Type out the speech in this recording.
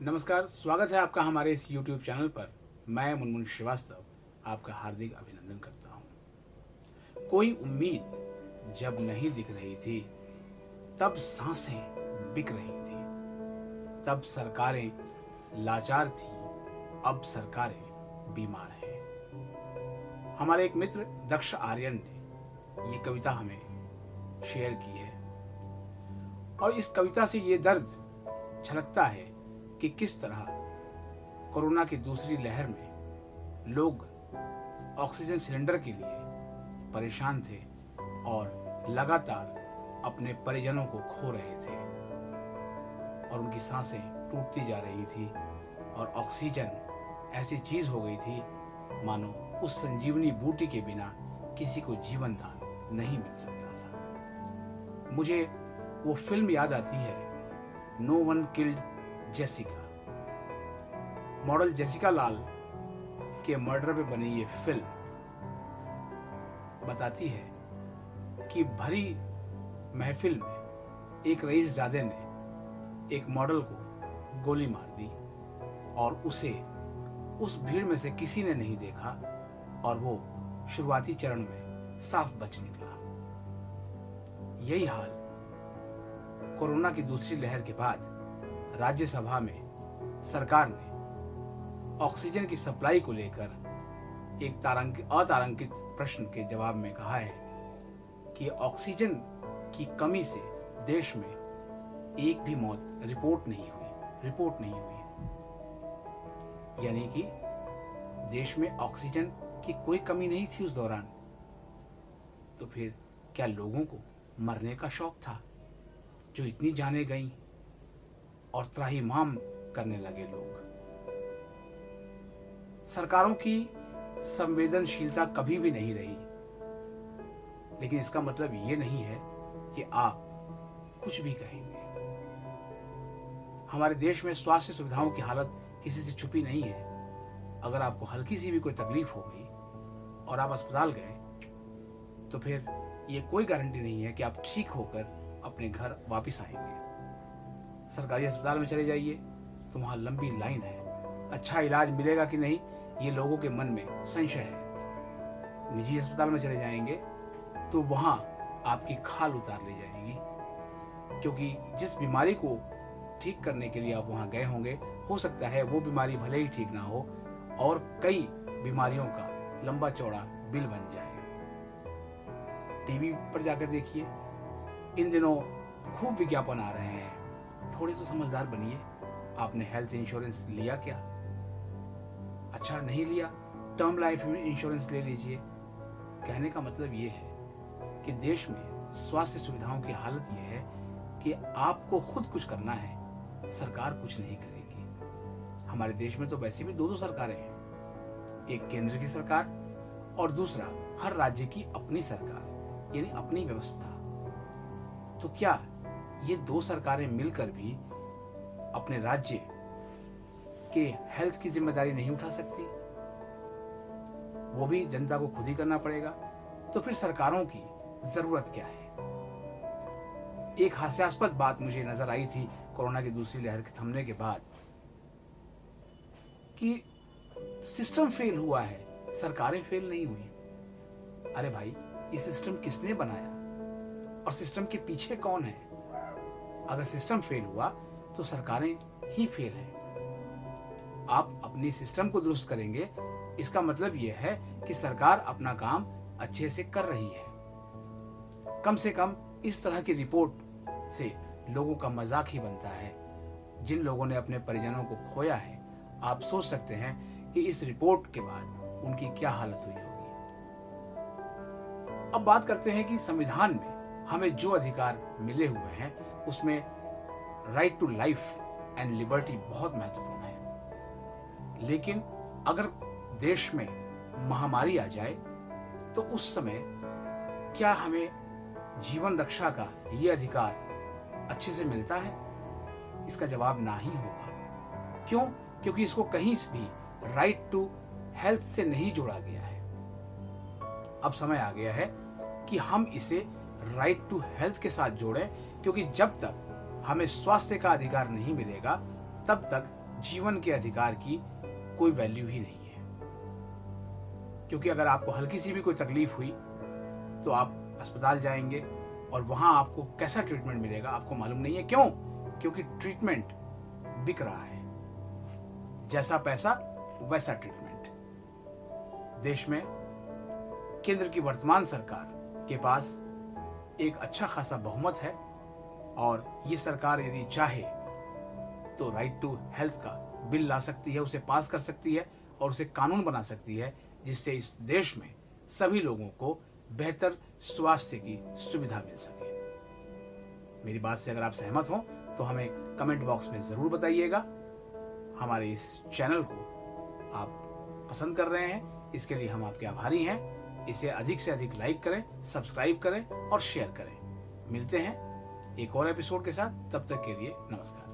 नमस्कार, स्वागत है आपका हमारे इस YouTube चैनल पर। मैं मुनमुन श्रीवास्तव आपका हार्दिक अभिनंदन करता हूँ। कोई उम्मीद जब नहीं दिख रही थी, तब सांसें बिक रही थी, तब सरकारें लाचार थी, अब सरकारें बीमार हैं। हमारे एक मित्र दक्ष आर्यन ने ये कविता हमें शेयर की है और इस कविता से ये दर्द झलकता है कि किस तरह कोरोना की दूसरी लहर में लोग ऑक्सीजन सिलेंडर के लिए परेशान थे और लगातार अपने परिजनों को खो रहे थे और उनकी सांसें टूटती जा रही थी और ऑक्सीजन ऐसी चीज हो गई थी मानो उस संजीवनी बूटी के बिना किसी को जीवन दान नहीं मिल सकता था। मुझे वो फिल्म याद आती है, no one killed Jessica. Model Jessica Lal के मर्डर पे बनी ये फिल्म बताती है कि भरी महफिल में एक रईसजादे ने एक मॉडल को गोली मार दी और उसे उस भीड़ में से किसी ने नहीं देखा और वो शुरुआती चरण में साफ बच निकला। यही हाल कोरोना की दूसरी लहर के बाद राज्यसभा में सरकार ने ऑक्सीजन की सप्लाई को लेकर एक अतारांकित प्रश्न के जवाब में कहा है कि ऑक्सीजन की कमी से देश में एक भी मौत रिपोर्ट नहीं हुई। यानी कि देश में ऑक्सीजन की कोई कमी नहीं थी उस दौरान। तो फिर क्या लोगों को मरने का शौक था जो इतनी जानें गईं और त्राहिमाम करने लगे लोग? सरकारों की संवेदनशीलता कभी भी नहीं रही, लेकिन इसका मतलब ये नहीं है कि आप कुछ भी कहेंगे। हमारे देश में स्वास्थ्य सुविधाओं की हालत किसी से छुपी नहीं है। अगर आपको हल्की सी भी कोई तकलीफ हो गई और आप अस्पताल गए तो फिर ये कोई गारंटी नहीं है कि आप ठीक होकर अपने घर वापस आएंगे। सरकारी अस्पताल में चले जाइए तो वहाँ लंबी लाइन है, अच्छा इलाज मिलेगा कि नहीं ये लोगों के मन में संशय है। निजी अस्पताल में चले जाएंगे तो वहाँ आपकी खाल उतार ली जाएगी, क्योंकि जिस बीमारी को ठीक करने के लिए आप वहाँ गए होंगे, हो सकता है वो बीमारी भले ही ठीक ना हो और कई बीमारियों का लंबा चौड़ा बिल बन जाए। टीवी पर जाकर देखिए, इन दिनों खूब विज्ञापन आ रहे हैं, थोड़े तो समझदार बनिए। आपने हेल्थ इंश्योरेंस लिया क्या? अच्छा नहीं लिया, टर्म लाइफ इंश्योरेंस ले लीजिए। कहने का मतलब ये है कि देश में स्वास्थ्य सुविधाओं की हालत ये है कि आपको खुद कुछ करना है, सरकार कुछ नहीं करेगी। हमारे देश में तो वैसे भी दो सरकारें हैं, एक केंद्र की सरकार और दूसरा हर राज्य की अपनी सरकार, यानी अपनी व्यवस्था। तो क्या ये दो सरकारें मिलकर भी अपने राज्य के हेल्थ की जिम्मेदारी नहीं उठा सकती? वो भी जनता को खुद ही करना पड़ेगा। तो फिर सरकारों की जरूरत क्या है? एक हास्यास्पद बात मुझे नजर आई थी कोरोना की दूसरी लहर के थमने के बाद कि सिस्टम फेल हुआ है, सरकारें फेल नहीं हुई। अरे भाई, ये सिस्टम किसने बनाया और सिस्टम के पीछे कौन है? अगर सिस्टम फेल हुआ तो सरकारें ही फेल हैं। आप अपने सिस्टम को दुरुस्त करेंगे, इसका मतलब यह है कि सरकार अपना काम अच्छे से कर रही है। कम से कम इस तरह की रिपोर्ट से लोगों का मजाक ही बनता है। जिन लोगों ने अपने परिजनों को खोया है, आप सोच सकते हैं कि इस रिपोर्ट के बाद उनकी क्या हालत हुई होगी। अब बात करते हैं कि संविधान में हमें जो अधिकार मिले हुए हैं उसमें right to life and liberty बहुत महत्वपूर्ण है। लेकिन अगर देश में महामारी आ जाए तो उस समय क्या हमें जीवन रक्षा का ये अधिकार अच्छे से मिलता है? इसका जवाब ना ही होगा। क्यों? क्योंकि इसको कहीं से भी राइट टू हेल्थ से नहीं जोड़ा गया है। अब समय आ गया है कि हम इसे राइट टू हेल्थ के साथ जोड़ें, क्योंकि जब तक हमें स्वास्थ्य का अधिकार नहीं मिलेगा तब तक जीवन के अधिकार की कोई वैल्यू ही नहीं है। क्योंकि अगर आपको हल्की सी भी कोई तकलीफ हुई तो आप अस्पताल जाएंगे और वहां आपको कैसा ट्रीटमेंट मिलेगा आपको मालूम नहीं है। क्यों? क्योंकि ट्रीटमेंट बिक रहा है। जैसा पैसा वैसा ट्रीटमेंट। देश में केंद्र की वर्तमान सरकार के पास एक अच्छा खासा बहुमत है और ये सरकार यदि चाहे तो राइट टू हेल्थ का बिल ला सकती है, उसे पास कर सकती है और उसे कानून बना सकती है, जिससे इस देश में सभी लोगों को बेहतर स्वास्थ्य की सुविधा मिल सके। मेरी बात से अगर आप सहमत हो तो हमें कमेंट बॉक्स में जरूर बताइएगा। हमारे इस चैनल को आप पसंद कर रहे हैं, इसके लिए हम आपके आभारी हैं। इसे अधिक से अधिक लाइक करें, सब्सक्राइब करें और शेयर करें। मिलते हैं एक और एपिसोड के साथ, तब तक के लिए नमस्कार।